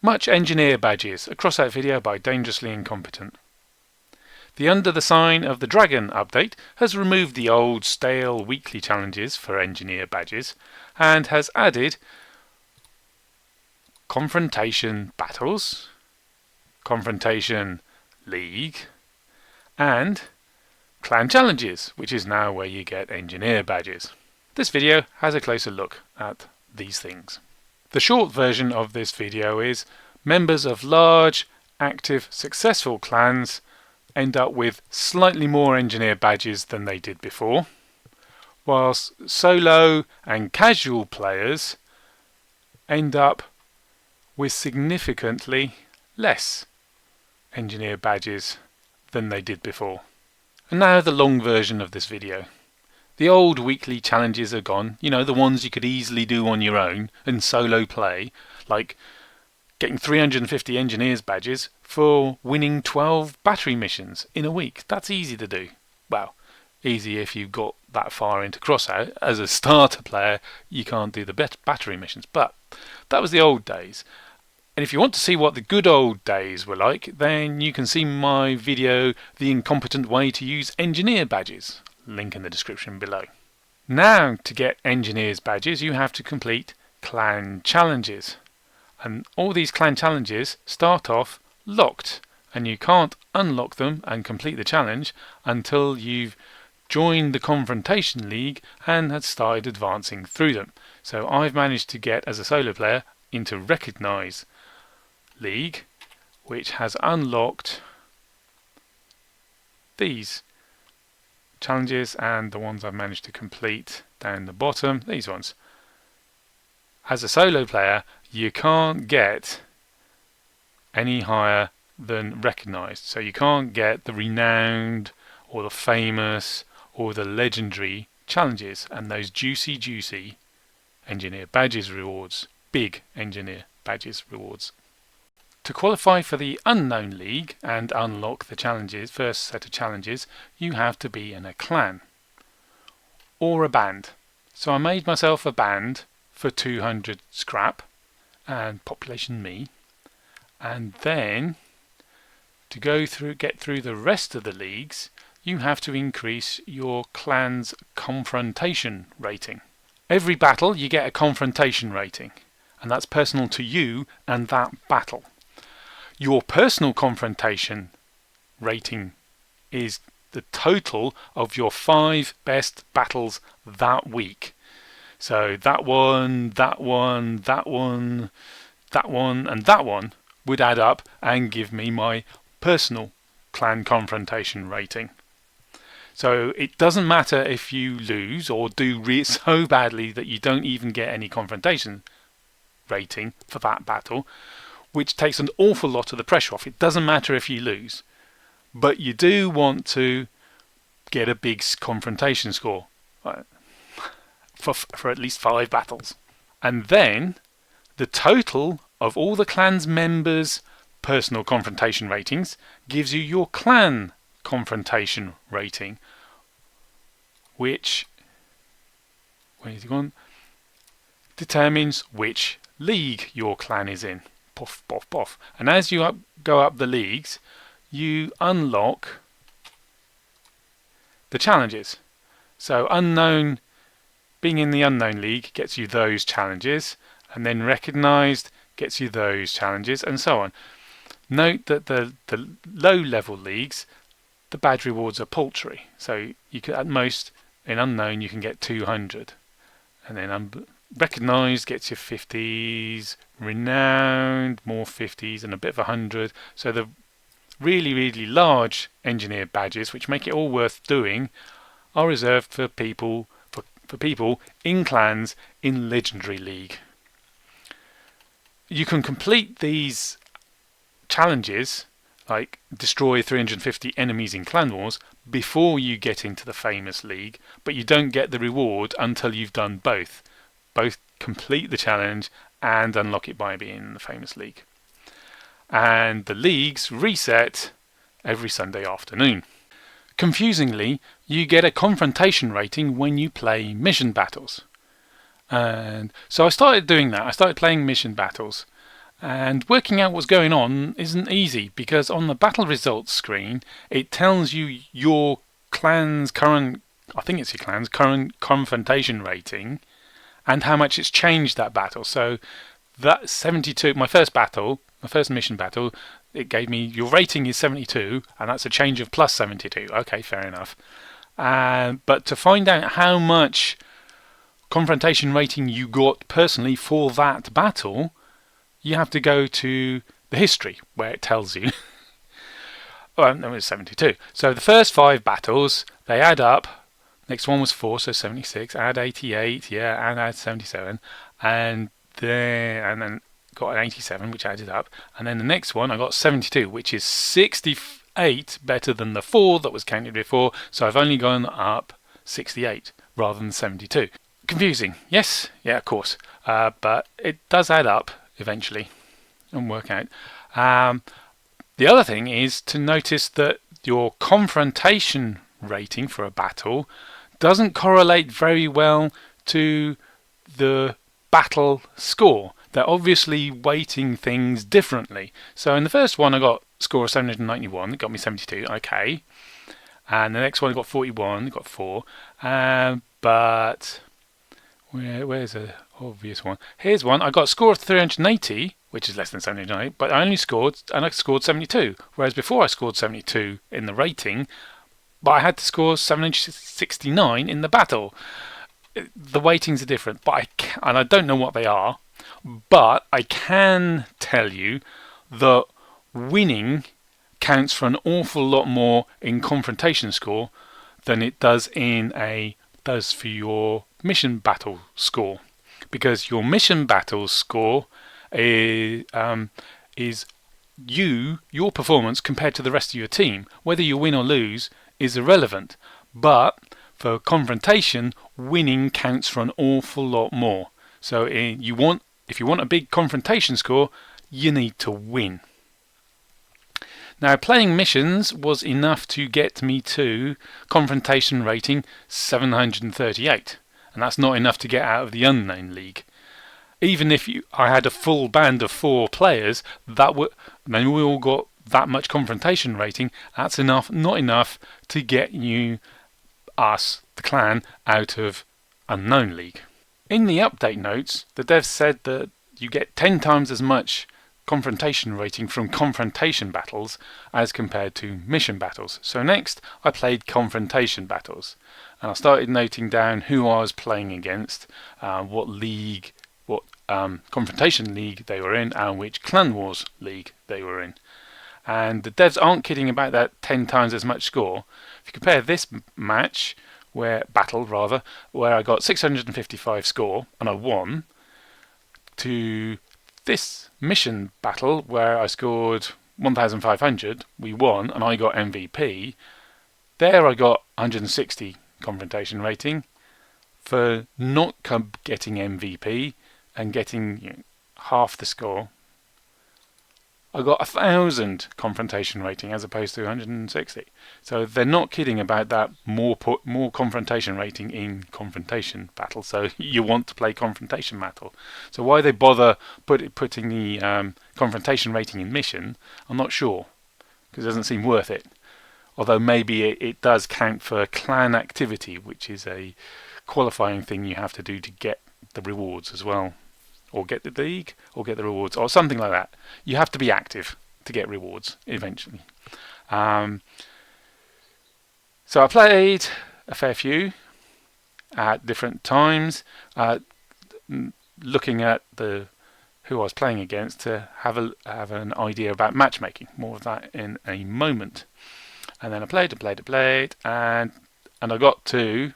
Much Engineer Badges, a Crossout video by Dangerously Incompetent. The Under the Sign of the Dragon update has removed the old stale weekly challenges for Engineer Badges and has added Confrontation Battles, Confrontation League and Clan Challenges, which is now where you get Engineer Badges. This video has a closer look at these things. The short version of this video is members of large, active, successful clans end up with slightly more engineer badges than they did before, whilst solo and casual players end up with significantly less engineer badges than they did before. And now the long version of this video. The old weekly challenges are gone, you know, the ones you could easily do on your own and solo play, like getting 350 engineers badges for winning 12 battery missions in a week. That's easy to do. Well, easy if you've got that far into Crossout. As a starter player, you can't do the battery missions, but that was the old days. And if you want to see what the good old days were like, then you can see my video, The Incompetent Way to Use Engineer Badges. Link in the description below. Now, to get engineers badges, you have to complete clan challenges. And all these clan challenges start off locked, and you can't unlock them and complete the challenge until you've joined the Confrontation League and had started advancing through them. So I've managed to get, as a solo player, into Recognise League, which has unlocked these challenges and the ones I've managed to complete down the bottom, these ones. As a solo player, you can't get any higher than Recognised. So you can't get the renowned or the famous or the legendary challenges and those juicy engineer badges rewards, big engineer badges rewards. To qualify for the Unknown League and unlock the challenges, first set of challenges, you have to be in a clan or a band. So I made myself a band for 200 scrap and population me, and then to get through the rest of the leagues, you have to increase your clan's confrontation rating. Every battle you get a confrontation rating, and that's personal to you and that battle. Your personal confrontation rating is the total of your 5 best battles that week. So that one, that one, that one, that one, and that one would add up and give me my personal clan confrontation rating. So it doesn't matter if you lose or do so badly that you don't even get any confrontation rating for that battle, which takes an awful lot of the pressure off. It doesn't matter if you lose, but you do want to get a big confrontation score for at least 5 battles. And then the total of all the clan's members' personal confrontation ratings gives you your clan confrontation rating, which determines which league your clan is in. Puff, puff, puff. And as you go up the leagues, you unlock the challenges. So unknown, being in the Unknown League gets you those challenges, and then Recognised gets you those challenges, and so on. Note that the low level leagues, the badge rewards are paltry. So you could, at most in Unknown, you can get 200, and then Recognised gets you 50s, Renowned more 50s, and a bit of 100. So the really large engineer badges, which make it all worth doing, are reserved for people in clans in Legendary League. You can complete these challenges, like destroy 350 enemies in Clan Wars, before you get into the famous league, but you don't get the reward until you've done both complete the challenge and unlock it by being in the famous league. And the leagues reset every Sunday afternoon. Confusingly, you get a confrontation rating when you play mission battles. And so I started doing that. I started playing mission battles, And working out what's going on isn't easy, because on the battle results screen it tells you your clan's current, I think it's your clan's current confrontation rating and how much it's changed that battle. So that 72, my first mission battle, it gave me your rating is 72 and that's a change of plus 72. Okay, fair enough. But to find out how much confrontation rating you got personally for that battle, you have to go to the history where it tells you. Well, no, it was 72. So the first 5 battles, they add up. Next one was 4, so 76. Add 88, yeah, and add 77. And then got an 87, which added up. And then the next one, I got 72, which is 68 better than the 4 that was counted before. So I've only gone up 68 rather than 72. Confusing, yes? Yeah, of course. But it does add up eventually and work out. The other thing is to notice that your confrontation rating for a battle doesn't correlate very well to the battle score. They're obviously weighting things differently. So in the first one I got a score of 791, it got me 72, okay. And the next one I got 41, it got 4. But where's a obvious one? Here's one. I got a score of 380, which is less than 79, but I scored 72. Whereas before I scored 72 in the rating, but I had to score 769 in the battle. The weightings are different, but I don't know what they are, but I can tell you that winning counts for an awful lot more in confrontation score than it does for your mission battle score, because your mission battle score is your performance compared to the rest of your team. Whether you win or lose is irrelevant, but for confrontation, winning counts for an awful lot more. So if you want a big confrontation score, you need to win. Now, playing missions was enough to get me to confrontation rating 738, and that's not enough to get out of the Unknown League. Even if I had a full band of 4 players, then we all got that much confrontation rating. That's enough, not enough to get us, the clan, out of Unknown League. In the update notes, the devs said that you get 10 times as much confrontation rating from confrontation battles as compared to mission battles. So next I played confrontation battles, and I started noting down who I was playing against, what confrontation league they were in, and which clan wars league they were in. And the devs aren't kidding about that 10 times as much score. If you compare this battle where I got 655 score and I won, to this mission battle where I scored 1,500, we won, and I got MVP. There I got 160 confrontation rating for not getting MVP and getting half the score. I got 1,000 confrontation rating as opposed to 160. So they're not kidding about that more confrontation rating in confrontation battle. So you want to play confrontation battle. So why they bother putting the confrontation rating in mission, I'm not sure, because it doesn't seem worth it. Although maybe it does count for clan activity, which is a qualifying thing you have to do to get the rewards as well. Or get the league, or get the rewards, or something like that. You have to be active to get rewards eventually. So I played a fair few at different times, looking at who I was playing against to have an idea about matchmaking. More of that in a moment. And then I played, and I got to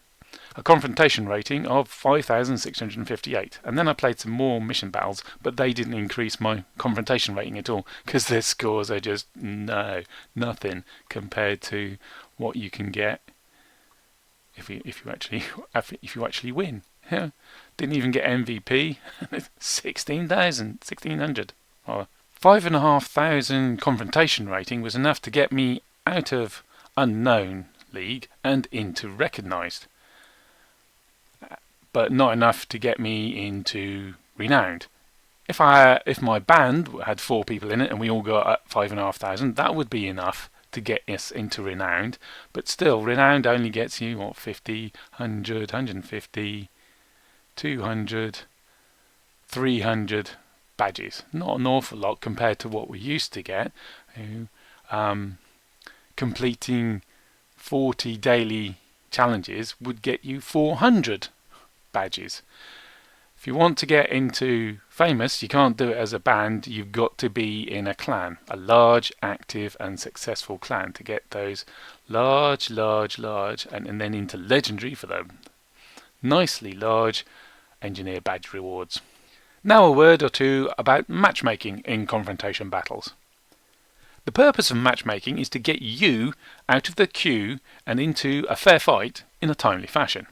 a confrontation rating of 5,658. And then I played some more mission battles, but they didn't increase my confrontation rating at all, because their scores are just nothing compared to what you can get if you actually win. Yeah. Didn't even get MVP. 1,600. 5,500 confrontation rating was enough to get me out of Unknown League and into Recognised, but not enough to get me into Renowned. If my band had 4 people in it and we all got 5,500, that would be enough to get us into renowned. But still, renowned only gets you what, 50, 100, 150, 200, 300 badges. Not an awful lot compared to what we used to get. Completing 40 daily challenges would get you 400 badges. If you want to get into famous, you can't do it as a band. You've got to be in a clan, a large, active and successful clan, to get those large, and then into legendary for the nicely large engineer badge rewards. Now a word or two about matchmaking in confrontation battles. The purpose of matchmaking is to get you out of the queue and into a fair fight in a timely fashion.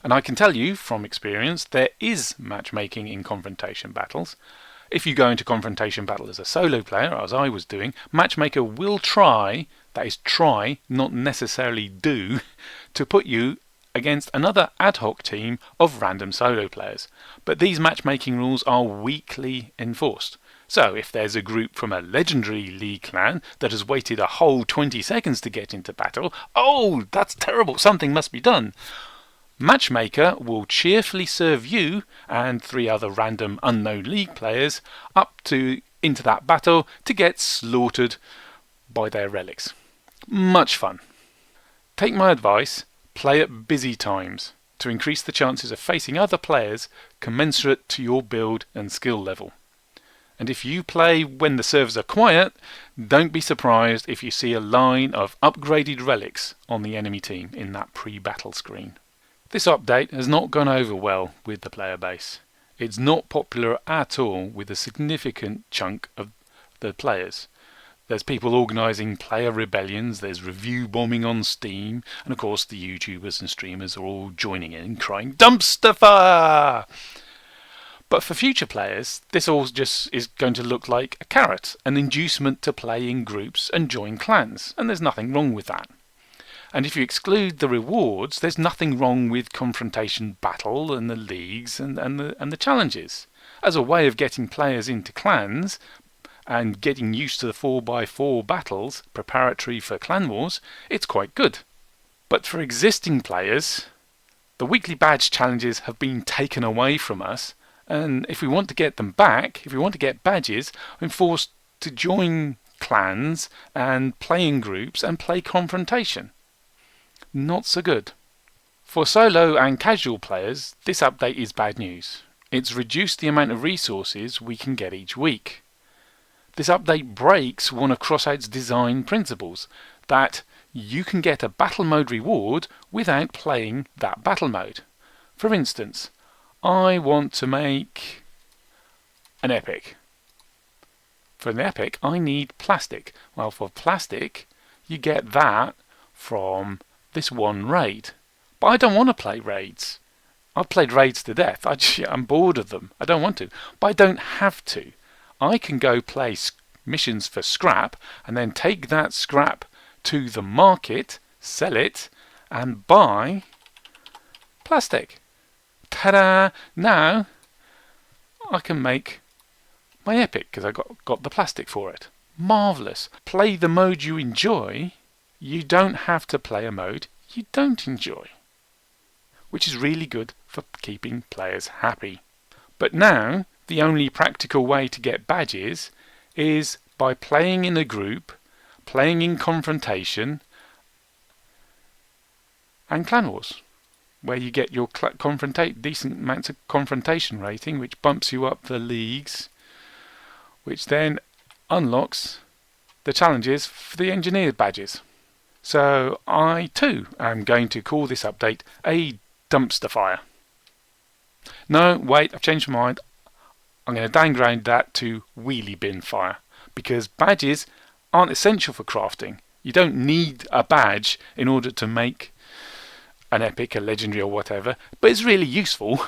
And I can tell you from experience, there is matchmaking in confrontation battles. If you go into confrontation battle as a solo player, as I was doing, matchmaker will try, that is try, not necessarily do, to put you against another ad hoc team of random solo players. But these matchmaking rules are weakly enforced. So if there's a group from a legendary league clan that has waited a whole 20 seconds to get into battle, oh, that's terrible, something must be done. Matchmaker will cheerfully serve you and 3 other random unknown league players into that battle to get slaughtered by their relics. Much fun. Take my advice, play at busy times to increase the chances of facing other players commensurate to your build and skill level. And if you play when the servers are quiet, don't be surprised if you see a line of upgraded relics on the enemy team in that pre-battle screen. This update has not gone over well with the player base. It's not popular at all with a significant chunk of the players. There's people organising player rebellions, there's review bombing on Steam, and of course the YouTubers and streamers are all joining in and crying dumpster fire! But for future players, this all just is going to look like a carrot, an inducement to play in groups and join clans, and there's nothing wrong with that. And if you exclude the rewards, there's nothing wrong with confrontation battle and the leagues and the challenges. As a way of getting players into clans and getting used to the 4x4 battles preparatory for clan wars, it's quite good. But for existing players, the weekly badge challenges have been taken away from us, and if we want to get them back, if we want to get badges, I'm forced to join clans and play in groups and play confrontation. Not so good. For solo and casual players, this update is bad news. It's reduced the amount of resources we can get each week. This update breaks one of Crossout's design principles, that you can get a battle mode reward without playing that battle mode. For instance, I want to make an epic. For an epic, I need plastic. Well, for plastic, you get that from this one raid. But I don't want to play raids. I've played raids to death. I'm bored of them. I don't want to. But I don't have to. I can go play missions for scrap and then take that scrap to the market, sell it, and buy plastic. Ta-da! Now I can make my epic because I got the plastic for it. Marvellous. Play the mode you enjoy. You don't have to play a mode you don't enjoy, which is really good for keeping players happy. But now the only practical way to get badges is by playing in a group, playing in confrontation and clan wars, where you get your decent amounts of confrontation rating, which bumps you up the leagues, which then unlocks the challenges for the engineered badges. So I too am going to call this update a dumpster fire. No, wait, I've changed my mind. I'm going to downgrade that to wheelie bin fire, because badges aren't essential for crafting. You don't need a badge in order to make an epic, a legendary or whatever, but it's really useful,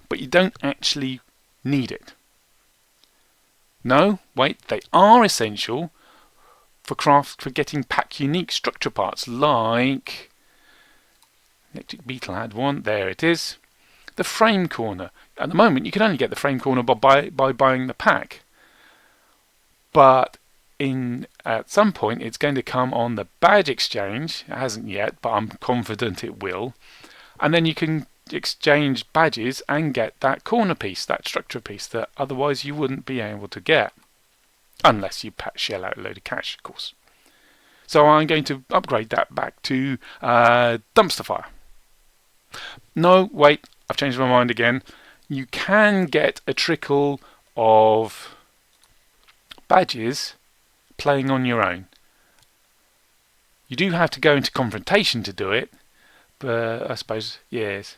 but you don't actually need it. No, wait, they are essential for getting pack unique structure parts like Electric Beetle had one, there it is. the frame corner. At the moment, you can only get the frame corner by buying the pack. But at some point, it's going to come on the badge exchange. It hasn't yet, but I'm confident it will. And then you can exchange badges and get that corner piece, that structure piece that otherwise you wouldn't be able to get. Unless you shell out a load of cash, of course. So I'm going to upgrade that back to dumpster fire. No, wait, I've changed my mind again. You can get a trickle of badges playing on your own. You do have to go into confrontation to do it, but I suppose, yes.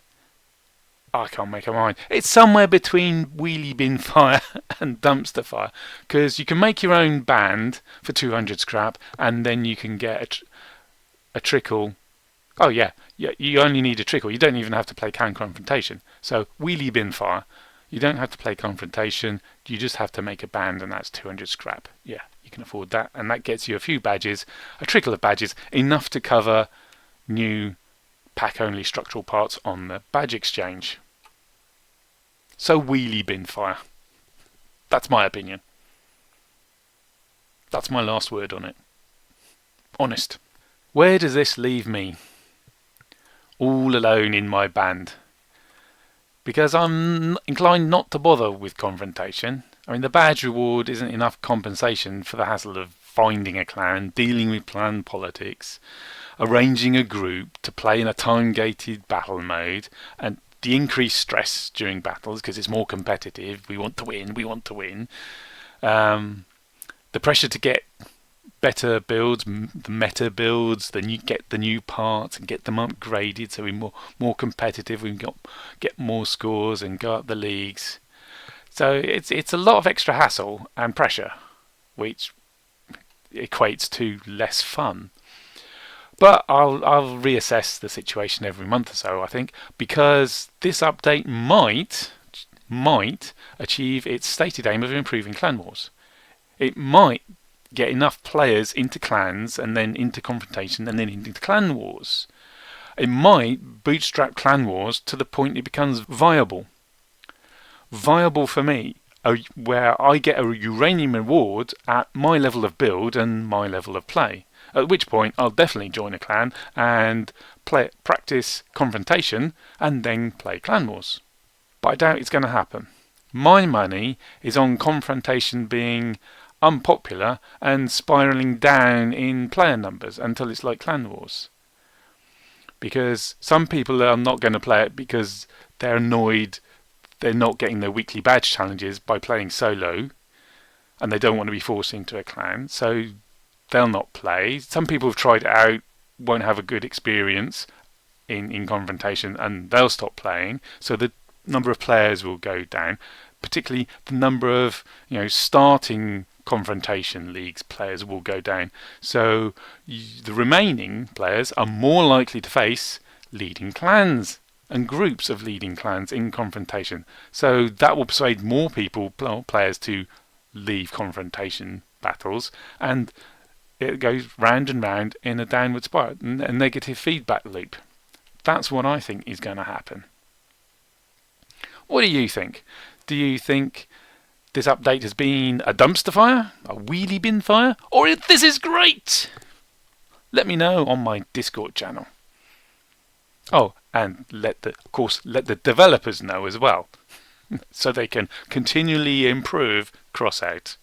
I can't make a mind. It's somewhere between wheelie bin fire and dumpster fire, because you can make your own band for 200 scrap, and then you can get a trickle. Oh yeah, you only need a trickle. You don't even have to play confrontation. So wheelie bin fire, you don't have to play confrontation. You just have to make a band, and that's 200 scrap. Yeah, you can afford that, and that gets you a few badges, a trickle of badges, enough to cover new pack-only structural parts on the badge exchange. So wheelie bin fire. That's my opinion. That's my last word on it. Honest. Where does this leave me? All alone in my band. Because I'm inclined not to bother with confrontation. I mean, the badge reward isn't enough compensation for the hassle of finding a clan, dealing with clan politics, arranging a group to play in a time-gated battle mode, and the increased stress during battles because it's more competitive. We want to win. The pressure to get better builds, the meta builds, then you get the new parts and get them upgraded so we're more competitive. We can get more scores and go up the leagues. So it's a lot of extra hassle and pressure, which equates to less fun. But I'll reassess the situation every month or so, I think, because this update might achieve its stated aim of improving clan wars. It might get enough players into clans and then into confrontation and then into clan wars. It might bootstrap clan wars to the point it becomes viable. Viable for me, where I get a uranium reward at my level of build and my level of play. At which point I'll definitely join a clan and practice confrontation and then play clan wars. But I doubt it's going to happen. My money is on confrontation being unpopular and spiralling down in player numbers until it's like clan wars. Because some people are not going to play it because they're annoyed they're not getting their weekly badge challenges by playing solo, and they don't want to be forced into a clan, so they'll not play. Some people have tried it out, won't have a good experience in confrontation, and they'll stop playing. So the number of players will go down, particularly the number of starting confrontation leagues players will go down. So the remaining players are more likely to face leading clans and groups of leading clans in confrontation. So that will persuade more players to leave confrontation battles, and it goes round and round in a downward spiral, a negative feedback loop. That's what I think is going to happen. What do you think? Do you think this update has been a dumpster fire, a wheelie bin fire, or if this is great? Let me know on my Discord channel. Oh, and let the developers know as well, so they can continually improve Crossout.